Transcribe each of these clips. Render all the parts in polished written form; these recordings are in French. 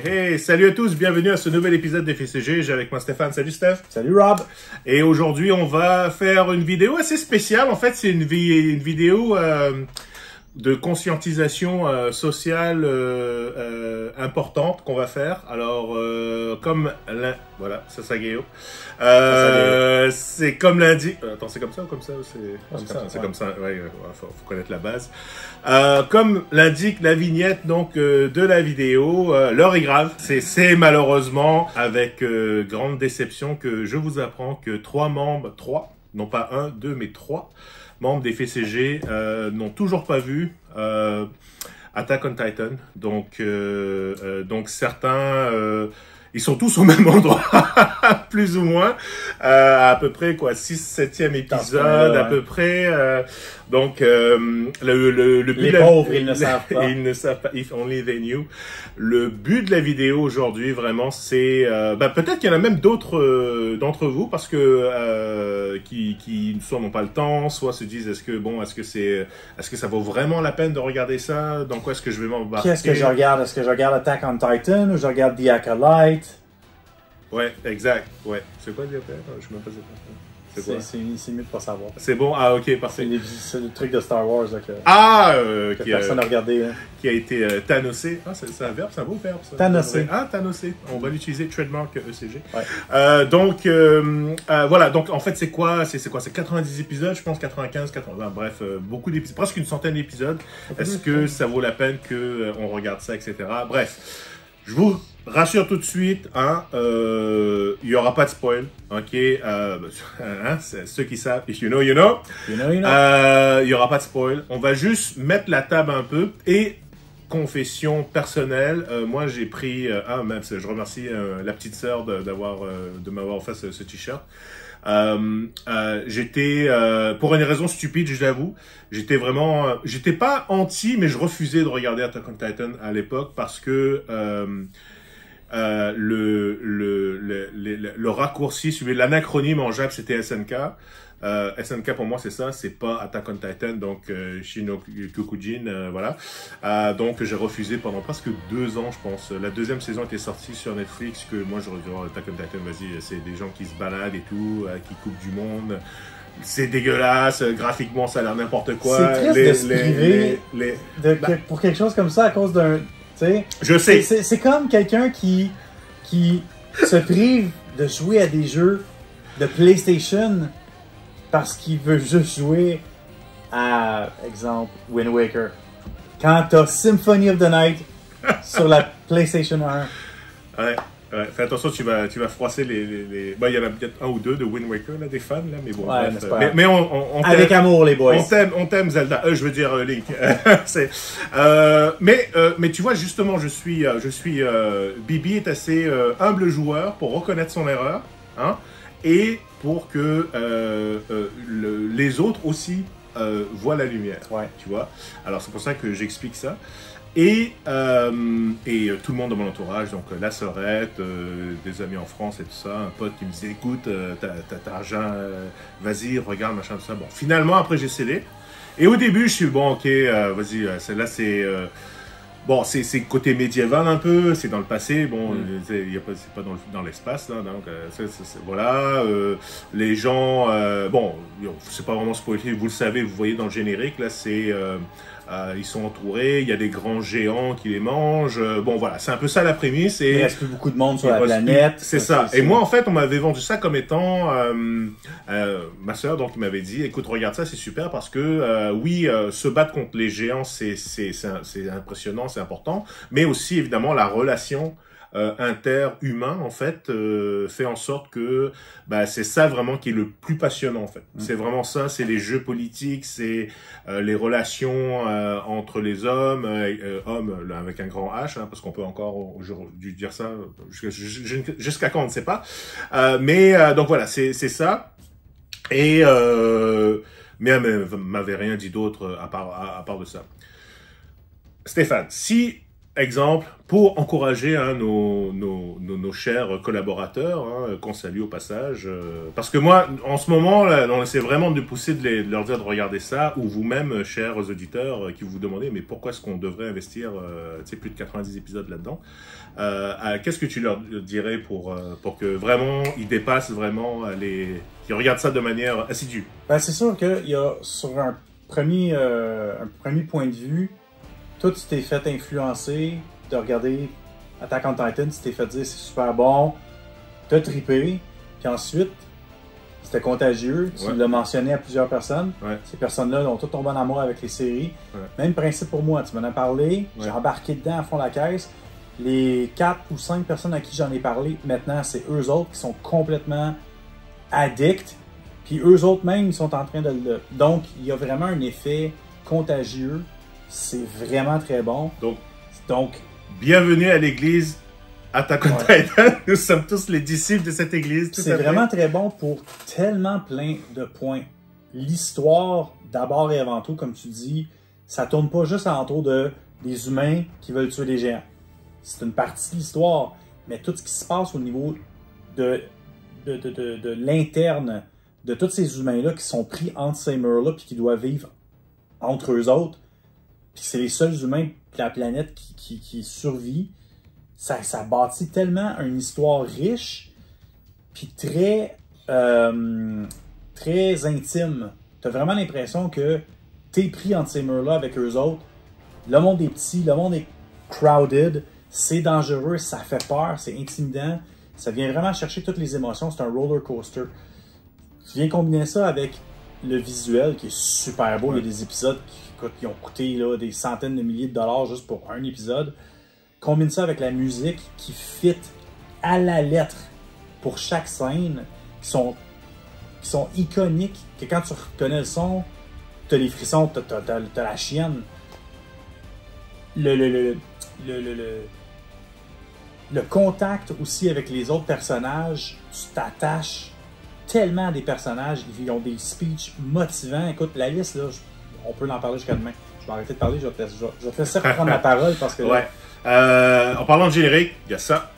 Hey, salut à tous, bienvenue à ce nouvel épisode des FCG. J'ai avec moi Stéphane. Salut Steph. Salut Rob. Et aujourd'hui, on va faire une vidéo assez spéciale. En fait, c'est une vidéo de conscientisation sociale importante qu'on va faire. Alors, comme voilà, ça Sageo. C'est comme lundi. Attends, c'est comme ça ou comme ça? C'est comme ça. Ouais, faut connaître la base. Comme l'indique la vignette donc de la vidéo, l'heure est grave. C'est malheureusement avec grande déception que je vous apprends que trois, non pas un, deux, mais trois membres des FCG n'ont toujours pas vu Attack on Titan. Donc certains, ils sont tous au même endroit, plus ou moins, à peu près quoi, 6-7e épisode, à peu près. Donc le but les pauvres, ils ne savent pas. Ils ne savent pas. If only they knew. Le but de la vidéo aujourd'hui, vraiment, c'est peut-être qu'il y en a même d'autres d'entre vous parce que qui soit n'ont pas le temps, soit se disent est-ce que ça vaut vraiment la peine de regarder ça? Dans quoi est-ce que je vais m'embarquer? Qu'est-ce que je regarde? Est-ce que je regarde Attack on Titan ou je regarde The Acolyte? Ouais, exact. Ouais. C'est quoi The Acolyte? Je me posais pas. C'est mieux de pas savoir. C'est bon? Ah, ok, parfait. C'est le truc de Star Wars là, que personne n'a regardé. Hein. Qui a été Thanosé. Ah, c'est un verbe, c'est un beau verbe, ça. Thanosé. Ah, Thanosé. On va l'utiliser, trademark ECG. Ouais. Voilà, donc en fait, c'est quoi? C'est 90 épisodes, je pense, 95, 80, bref, beaucoup d'épisodes, presque une centaine d'épisodes. Est-ce que ça vaut la peine qu'on regarde ça, etc. Bref, je vous rassure tout de suite, il y aura pas de spoil, ok? Ceux qui savent, if you know, you know. You know. Il y aura pas de spoil. On va juste mettre la table un peu et confession personnelle. Moi, j'ai pris même je remercie la petite sœur de m'avoir offert ce t-shirt. J'étais pour une raison stupide, je l'avoue, j'étais pas anti, mais je refusais de regarder Attack on Titan à l'époque parce que le raccourci, l'anacronyme en Jap, c'était SNK. SNK pour moi c'est ça, c'est pas Attack on Titan, donc Shinokukujin, voilà. Donc j'ai refusé pendant presque 2 ans, je pense. La deuxième saison était sortie sur Netflix, que moi j'aurais dit Attack on Titan, vas-y, c'est des gens qui se baladent et tout, qui coupent du monde. C'est dégueulasse, graphiquement ça a l'air n'importe quoi. C'est triste de se priver pour quelque chose comme ça à cause d'un... Je sais. C'est comme quelqu'un qui se prive de jouer à des jeux de PlayStation parce qu'il veut juste jouer à, exemple, Wind Waker. Quand t'as Symphony of the Night sur la PlayStation 1. Ouais. Fais attention, tu vas froisser les... il y en a peut-être un ou deux de Wind Waker, là, des fans, là, mais bon. Ouais, bref, mais on avec amour, les boys. On t'aime Zelda. Je veux dire Link. Mais tu vois, justement, Bibi est assez humble joueur pour reconnaître son erreur, hein, et pour que les autres aussi voient la lumière. Ouais. Tu vois. Alors c'est pour ça que j'explique ça. Et tout le monde dans mon entourage, donc la sœurette, des amis en France et tout ça, un pote qui me disait écoute, t'as argent, vas-y, regarde, machin, tout ça. Bon, finalement, après j'ai cédé. Et au début, je suis bon, ok, vas-y, celle-là c'est... Bon, c'est côté médiéval un peu, c'est dans le passé, bon, c'est pas dans l'espace, là, donc voilà, les gens, bon, c'est pas vraiment spoilé, vous le savez, vous voyez dans le générique, là, ils sont entourés, il y a des grands géants qui les mangent, bon voilà, c'est un peu ça la prémisse. Et il reste plus beaucoup de monde sur la planète. C'est ça. Et moi en fait, on m'avait vendu ça comme étant, ma sœur donc, il m'avait dit, écoute, regarde ça, c'est super parce que oui, se battre contre les géants, c'est impressionnant, c'est important, mais aussi évidemment la relation interhumain en fait fait en sorte que c'est ça vraiment qui est le plus passionnant en fait. C'est vraiment ça, c'est les jeux politiques, c'est les relations entre les hommes, hommes là, avec un grand H, hein, parce qu'on peut encore aujourd'hui dire ça jusqu'à quand on ne sait pas. Donc voilà, c'est ça. Et mais elle m'avait rien dit d'autre à part de ça. Stéphane, si exemple, pour encourager hein, nos chers collaborateurs, hein, qu'on salue au passage. Parce que moi, en ce moment, là, on essaie vraiment de pousser, de leur dire de regarder ça, ou vous-même, chers auditeurs, qui vous demandez, mais pourquoi est-ce qu'on devrait investir plus de 90 épisodes là-dedans? Qu'est-ce que tu leur dirais pour que vraiment, ils dépassent vraiment qu'ils regardent ça de manière assidue? Ben, c'est sûr qu'il y a, sur un premier point de vue, toi, tu t'es fait influencer de regarder Attack on Titan, tu t'es fait dire c'est super bon, t'as trippé, puis ensuite, c'était contagieux, tu l'as mentionné à plusieurs personnes, ces personnes-là ont tout tombé en amour avec les séries. Même principe pour moi, tu m'en as parlé, j'ai embarqué dedans à fond la caisse, les 4 ou 5 personnes à qui j'en ai parlé, maintenant, c'est eux autres qui sont complètement addicts, puis eux autres même, ils sont en train de le... Donc, il y a vraiment un effet contagieux. C'est vraiment très bon. Donc bienvenue à l'église Attack on Titan. Nous sommes tous les disciples de cette église. C'est vraiment très bon pour tellement plein de points. L'histoire, d'abord et avant tout, comme tu dis, ça tourne pas juste autour des humains qui veulent tuer des géants. C'est une partie de l'histoire, mais tout ce qui se passe au niveau de l'interne de tous ces humains-là qui sont pris entre ces murs-là puis qui doivent vivre entre eux autres, puis c'est les seuls humains de la planète qui survit. Ça bâtit tellement une histoire riche, puis très intime. T'as vraiment l'impression que t'es pris entre ces murs-là avec eux autres. Le monde est petit, le monde est crowded, c'est dangereux, ça fait peur, c'est intimidant. Ça vient vraiment chercher toutes les émotions, c'est un roller coaster. Tu viens combiner ça avec le visuel qui est super beau. Il y a des épisodes qui ont coûté là, des centaines de milliers de dollars juste pour un épisode. Combine ça avec la musique qui fit à la lettre pour chaque scène, qui sont iconiques, que quand tu reconnais le son, t'as les frissons, t'as la chienne. Le contact aussi avec les autres personnages, tu t'attaches tellement à des personnages, ils ont des speeches motivants. Écoute, la liste, là, on peut en parler jusqu'à demain. Je vais arrêter de parler, je vais te laisser reprendre la parole parce que... Ouais. En parlant de générique, il y a ça.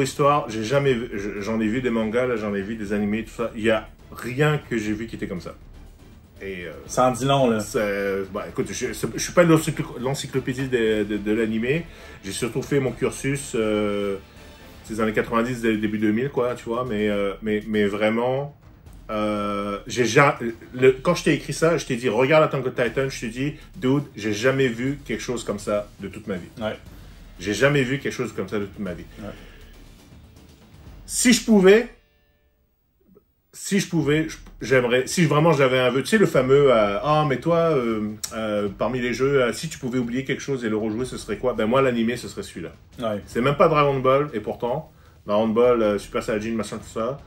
niveau histoire, j'ai jamais vu, j'en ai vu des mangas, là, j'en ai vu des animés, tout ça. Il y a rien que j'ai vu qui était comme ça. Et ça en dit long, là. Bah, écoute, je suis pas l'encyclopédie de l'animé. J'ai surtout fait mon cursus ces années 90, début 2000, quoi, tu vois. Mais vraiment, quand je t'ai écrit ça, je t'ai dit, regarde Attack on Titan, je t'ai dit, dude, j'ai jamais vu quelque chose comme ça de toute ma vie. Ouais. J'ai jamais vu quelque chose comme ça de toute ma vie. Ouais. Si je pouvais, j'aimerais, si vraiment j'avais un vœu, tu sais le fameux, mais toi, parmi les jeux, si tu pouvais oublier quelque chose et le rejouer, ce serait quoi? Ben moi, l'animé, ce serait celui-là. Ouais. C'est même pas Dragon Ball, et pourtant, Dragon Ball, Super Saiyajin, machin, tout ça,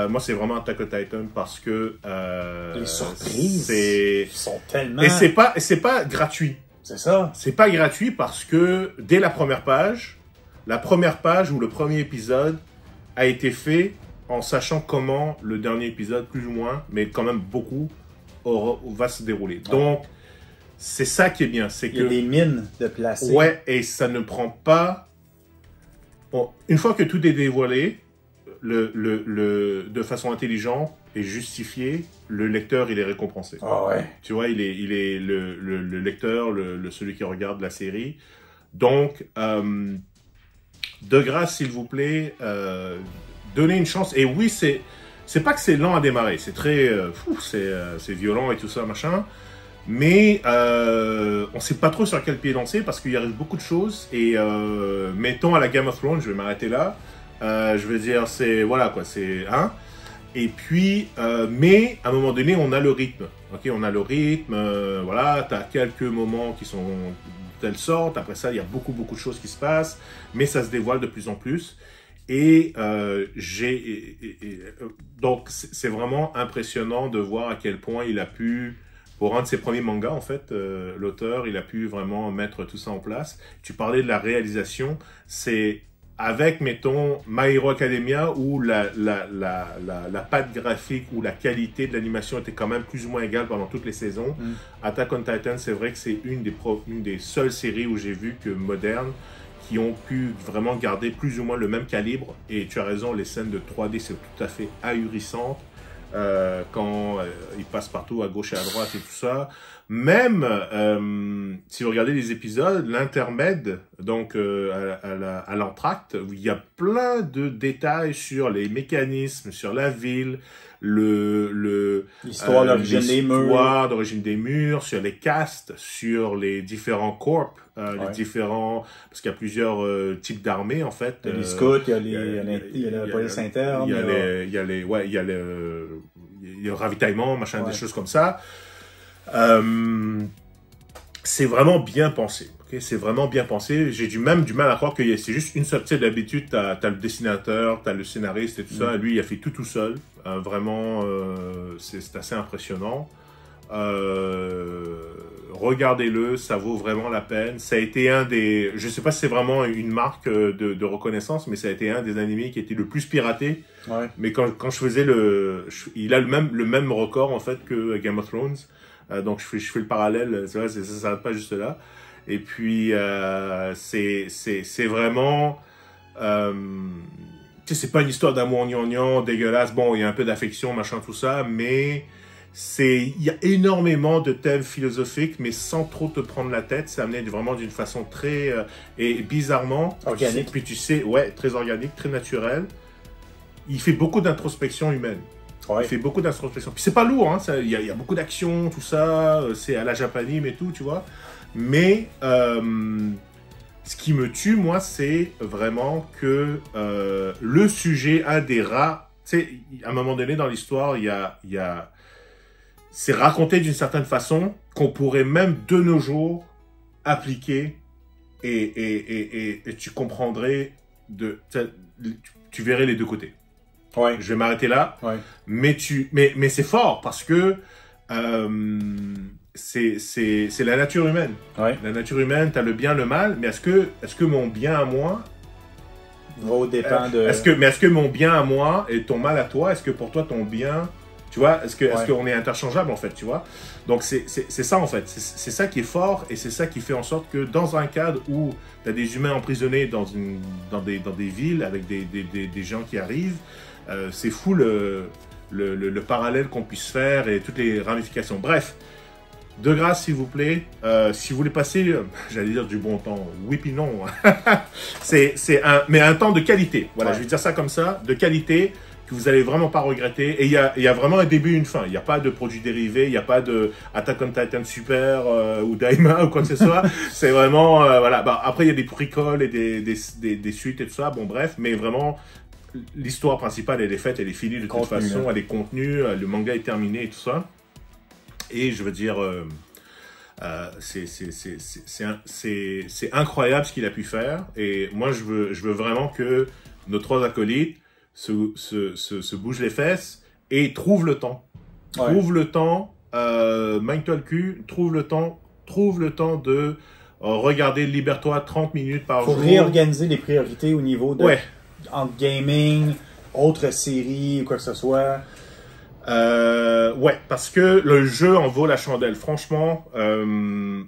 moi, c'est vraiment Attack on Titan parce que... les surprises sont tellement... Et c'est pas gratuit. C'est ça. C'est pas gratuit parce que dès la première page ou le premier épisode a été fait en sachant comment le dernier épisode, plus ou moins, mais quand même beaucoup, va se dérouler. Ouais. Donc, c'est ça qui est bien. Il y a des mines de placer. Ouais, et ça ne prend pas... Bon, une fois que tout est dévoilé, de façon intelligente et justifiée, le lecteur, il est récompensé. Ah ouais. Tu vois, il est le lecteur, celui qui regarde la série. Donc, de grâce, s'il vous plaît, donnez une chance. Et oui, c'est pas que c'est lent à démarrer. C'est très... c'est violent et tout ça, machin. Mais on sait pas trop sur quel pied lancer parce qu'il y arrive beaucoup de choses. Et mettons à la Game of Thrones, je vais m'arrêter là. Je veux dire, c'est... Voilà, quoi, c'est... Hein? Et puis, mais à un moment donné, on a le rythme. Ok, on a le rythme, voilà, tu as quelques moments qui sont de telle sorte. Après ça, il y a beaucoup de choses qui se passent, mais ça se dévoile de plus en plus. Et donc, c'est vraiment impressionnant de voir à quel point il a pu, pour un de ses premiers mangas, en fait, l'auteur, il a pu vraiment mettre tout ça en place. Tu parlais de la réalisation, c'est... Avec, mettons, My Hero Academia, où la patte graphique ou la qualité de l'animation était quand même plus ou moins égale pendant toutes les saisons. Attack on Titan, c'est vrai que c'est une des seules séries où j'ai vu que modernes, qui ont pu vraiment garder plus ou moins le même calibre. Et tu as raison, les scènes de 3D, c'est tout à fait ahurissant. Quand ils passent partout à gauche et à droite et tout ça. Même si vous regardez les épisodes, l'intermède, donc à l'entracte, il y a plein de détails sur les mécanismes, sur la ville, l'histoire d'origine des murs, sur les castes, sur les différents corps, les différents, parce qu'il y a plusieurs types d'armées en fait. Il y a les scouts, il y a la police interne, il y a le ravitaillement, machin, des choses comme ça. C'est vraiment bien pensé. Okay? C'est vraiment bien pensé. J'ai même du mal à croire que c'est juste une seule. Tu sais, d'habitude, t'as le dessinateur, t'as le scénariste et tout ça. Lui, il a fait tout seul. Vraiment, c'est assez impressionnant. Regardez-le, ça vaut vraiment la peine. Ça a été un des... Je sais pas si c'est vraiment une marque de reconnaissance, mais ça a été un des animés qui était le plus piraté. Ouais. Mais quand je faisais il a le même record, en fait, que Game of Thrones. Donc, je fais le parallèle, c'est vrai, ça s'arrête pas juste là. Et puis, c'est vraiment... tu sais, c'est pas une histoire d'amour gnangnan, dégueulasse. Bon, il y a un peu d'affection, machin, tout ça, mais... il y a énormément de thèmes philosophiques, mais sans trop te prendre la tête. C'est amené vraiment d'une façon très... et bizarrement... Organique. Puis tu sais, ouais, très organique, très naturel. Il fait beaucoup d'introspection humaine. Ouais. Il fait beaucoup d'introspection. Puis c'est pas lourd, hein. Il y a beaucoup d'action, tout ça. C'est à la japanime et tout, tu vois. Mais ce qui me tue, moi, c'est vraiment que le sujet, un des rares... Tu sais, à un moment donné dans l'histoire, il y a c'est raconté d'une certaine façon qu'on pourrait même de nos jours appliquer et tu comprendrais, tu verrais les deux côtés. Ouais. Je vais m'arrêter là, ouais. Mais c'est fort parce que c'est la nature humaine. Ouais. La nature humaine, tu as le bien, le mal, mais est-ce que mon bien à moi dépend de... Est-ce que mon bien à moi et ton mal à toi, est-ce que pour toi ton bien... Tu vois, est-ce qu'on est interchangeable en fait, tu vois? Donc c'est ça en fait, c'est ça qui est fort et c'est ça qui fait en sorte que dans un cadre où tu as des humains emprisonnés dans des villes avec des gens qui arrivent, c'est fou le parallèle qu'on puisse faire et toutes les ramifications. Bref, de grâce, s'il vous plaît, si vous voulez passer, j'allais dire du bon temps, oui puis non, mais un temps de qualité. Voilà, je vais dire ça comme ça, de qualité que vous allez vraiment pas regretter. Et il y a vraiment un début et une fin. Il n'y a pas de produits dérivés, il n'y a pas de Attack on Titan Super ou Daima ou quoi que ce soit. C'est vraiment, voilà. Bah, après, il y a des prequels et des suites et tout ça. Bon, bref, mais vraiment, l'histoire principale, elle est faite, elle est finie de toute façon, elle est contenue, le manga est terminé et tout ça. Et je veux dire, c'est incroyable ce qu'il a pu faire. Et moi, je veux vraiment que nos 3 acolytes se bougent les fesses et trouvent le temps. Trouve le temps, Michael Q, trouve le temps de regarder Libère-toi 30 minutes par jour. Faut réorganiser les priorités au niveau de entre gaming, autres séries ou quoi que ce soit. Ouais, parce que le jeu en vaut la chandelle. Franchement, Moi,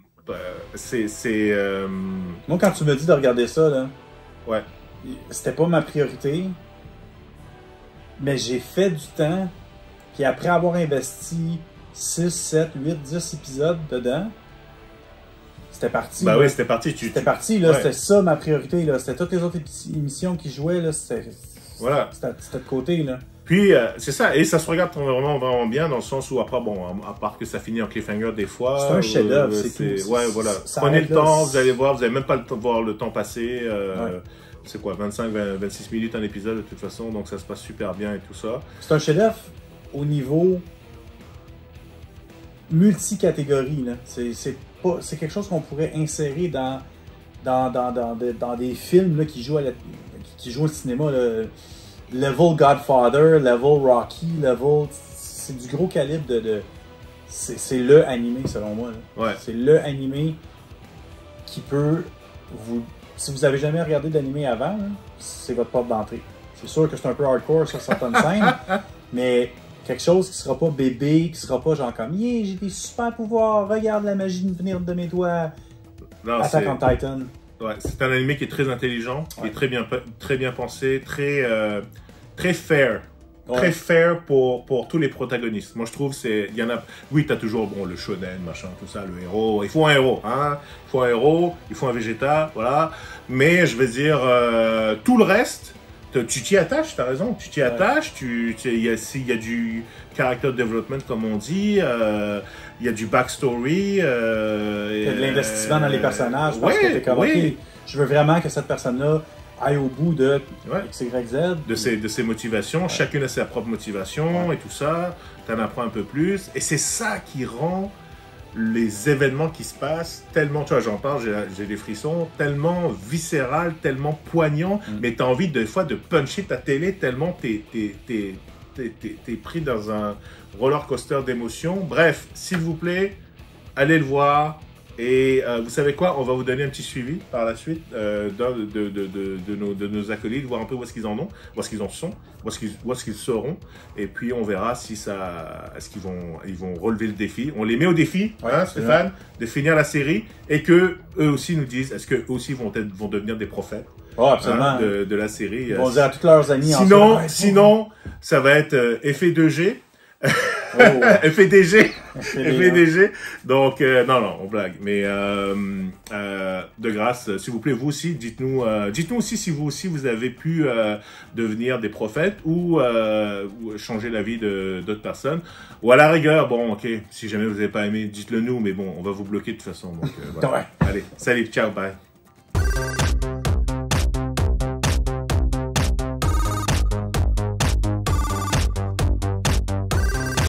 quand tu me dis de regarder ça, là, ouais, c'était pas ma priorité, mais j'ai fait du temps, puis après avoir investi 6, 7, 8, 10 épisodes dedans, c'était parti. Bah là. oui, c'était parti. C'était parti, là, c'était ça ma priorité, là. C'était toutes les autres émissions qui jouaient, là, c'était de côté, là. Puis, c'est ça, et ça se regarde vraiment, vraiment bien dans le sens où, après, bon, à part que ça finit en cliffhanger des fois. C'est un chef-d'œuvre, c'est tout. Ouais, voilà. Prenez le temps, vous allez voir, vous n'avez même pas le temps de voir le temps passer. C'est quoi, 25-26 minutes un épisode de toute façon, donc ça se passe super bien et tout ça. C'est un chef-d'œuvre au niveau multicatégorie, là. C'est quelque chose qu'on pourrait insérer dans des films là, qui jouent au cinéma, là. Level Godfather, level Rocky, level... C'est du gros calibre c'est le animé, selon moi. Ouais. C'est le animé qui peut vous... Si vous avez jamais regardé d'animé avant, c'est votre porte d'entrée. C'est sûr que c'est un peu hardcore sur certaines scènes, mais quelque chose qui sera pas bébé, qui sera pas genre comme « Yeah, j'ai des super pouvoirs, regarde la magie venir de mes doigts. » Attack on Titan. Ouais, c'est un animé qui est très intelligent, qui est très bien pensé, très fair. Ouais. Très fair pour tous les protagonistes. Moi, je trouve il y en a. Oui, t'as toujours le shonen, machin, tout ça, le héros. Il faut un héros, hein. Il faut un héros, il faut un Vegeta, voilà. Mais je veux dire, tout le reste, tu t'y attaches. T'as raison, tu t'y attaches. Il y a du character development, comme on dit. Il y a du backstory. Il y a de l'investissement dans les personnages. Parce que t'es comme, ok, je veux vraiment que cette personne-là aille au bout de X, Y, Z. De ses motivations. Ouais. Chacune a sa propre motivation et tout ça. T'en apprends un peu plus. Et c'est ça qui rend les événements qui se passent tellement, tu vois, j'en parle, j'ai des frissons, tellement viscéral, tellement poignant, mais t'as envie des fois de puncher ta télé tellement t'es pris dans un roller coaster d'émotions. Bref, s'il vous plaît, allez le voir. Et vous savez quoi, on va vous donner un petit suivi par la suite de nos acolytes, voir un peu où est-ce qu'ils en ont, où est-ce qu'ils en sont, où est-ce qu'ils seront. Et puis on verra si est-ce qu'ils vont relever le défi. On les met au défi, Stéphane, de finir la série et que eux aussi nous disent, est-ce qu'eux aussi vont devenir des prophètes de la série. Ils vont dire à tous leurs amis. Sinon, ça va être effet 2G. FDG. Donc, non, on blague. Mais de grâce, s'il vous plaît, vous aussi, dites-nous aussi si vous aussi vous avez pu devenir des prophètes ou changer la vie d'autres personnes. Ou à la rigueur, bon, ok, si jamais vous n'avez pas aimé, dites-le nous, mais bon, on va vous bloquer de toute façon. Donc, voilà. Allez, salut, ciao, bye.